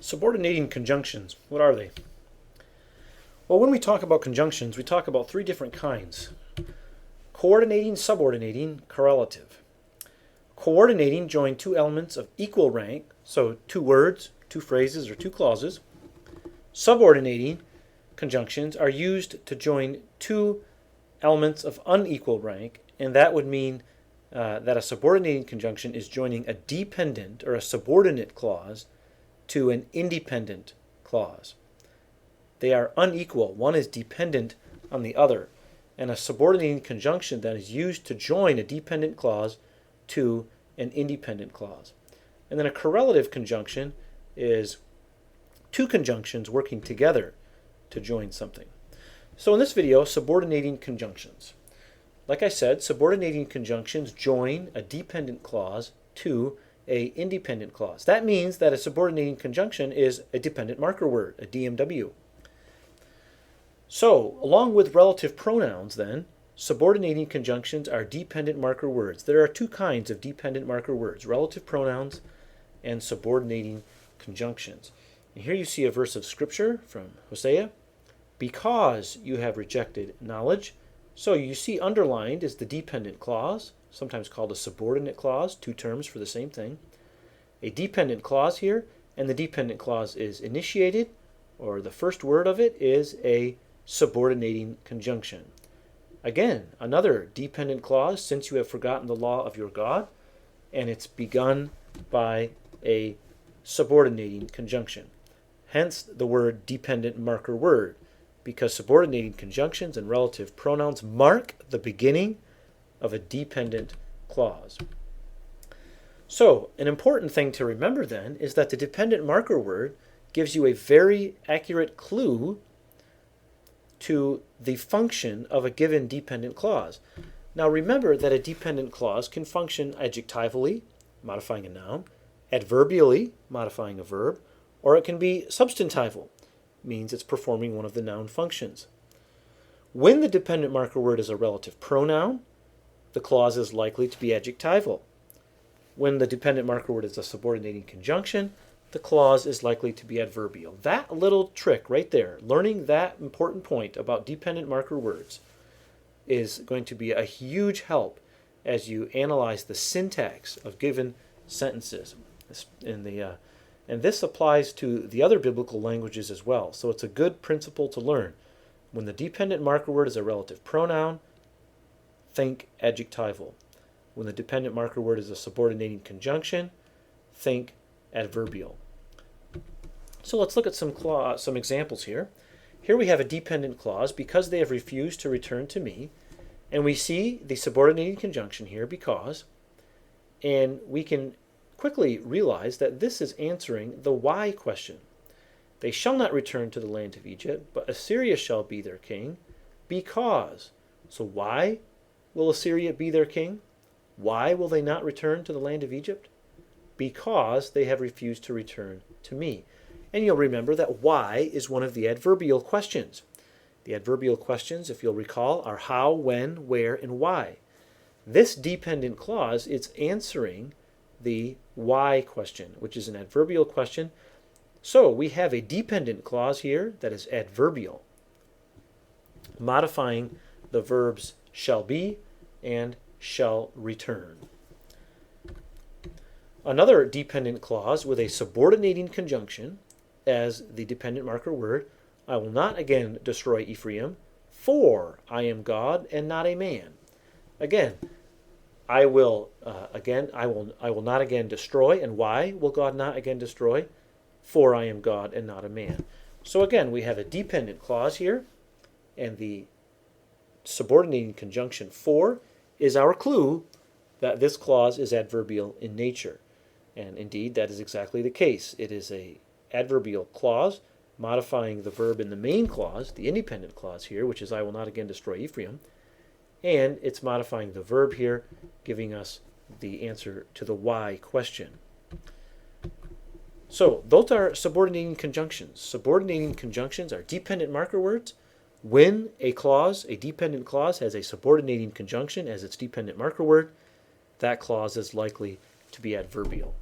Subordinating conjunctions, what are they? Well, when we talk about conjunctions, we talk about three different kinds. Coordinating, subordinating, correlative. Coordinating join two elements of equal rank, so two words, two phrases, or two clauses. Subordinating conjunctions are used to join two elements of unequal rank, and that would mean that a subordinating conjunction is joining a dependent or a subordinate clause to an independent clause. They are unequal. One is dependent on the other. And a subordinating conjunction then is used to join a dependent clause to an independent clause. And then a correlative conjunction is two conjunctions working together to join something. So in this video, subordinating conjunctions. Like I said, subordinating conjunctions join a dependent clause to an independent clause. That means that a subordinating conjunction is a dependent marker word, a DMW. So, along with relative pronouns then, subordinating conjunctions are dependent marker words. There are two kinds of dependent marker words, relative pronouns and subordinating conjunctions. And here you see a verse of scripture from Hosea. Because you have rejected knowledge. So you see underlined is the dependent clause, sometimes called a subordinate clause, two terms for the same thing. A dependent clause here, and the dependent clause is initiated, or the first word of it is a subordinating conjunction. Again, another dependent clause, since you have forgotten the law of your God, and it's begun by a subordinating conjunction. Hence the word dependent marker word, because subordinating conjunctions and relative pronouns mark the beginning of a dependent clause. So, an important thing to remember then is that the dependent marker word gives you a very accurate clue to the function of a given dependent clause. Now remember that a dependent clause can function adjectivally, modifying a noun, adverbially, modifying a verb, or it can be substantival, means it's performing one of the noun functions. When the dependent marker word is a relative pronoun, the clause is likely to be adjectival. When the dependent marker word is a subordinating conjunction, the clause is likely to be adverbial. That little trick right there, learning that important point about dependent marker words, is going to be a huge help as you analyze the syntax of given sentences. And this applies to the other biblical languages as well. So it's a good principle to learn. When the dependent marker word is a relative pronoun, think adjectival. When the dependent marker word is a subordinating conjunction, think adverbial. So let's look at some examples here. Here we have a dependent clause, because they have refused to return to me. And we see the subordinating conjunction here, because. And we can quickly realize that this is answering the why question. They shall not return to the land of Egypt, but Assyria shall be their king, because. So why will Assyria be their king? Why will they not return to the land of Egypt? Because they have refused to return to me. And you'll remember that why is one of the adverbial questions. The adverbial questions, if you'll recall, are how, when, where, and why. This dependent clause is answering the why question, which is an adverbial question. So we have a dependent clause here that is adverbial, modifying the verbs shall be and shall return. Another dependent clause with a subordinating conjunction as the dependent marker word, I will not again destroy Ephraim, for I am God and not a man. Again, I will not again destroy. And why will God not again destroy? For I am God and not a man. So again, we have a dependent clause here, and the subordinating conjunction for is our clue that this clause is adverbial in nature. And indeed, that is exactly the case. It is a adverbial clause modifying the verb in the main clause, the independent clause here, which is I will not again destroy Ephraim. And it's modifying the verb here, giving us the answer to the why question. So those are subordinating conjunctions. Subordinating conjunctions are dependent marker words. When a clause, a dependent clause, has a subordinating conjunction as its dependent marker word, that clause is likely to be adverbial.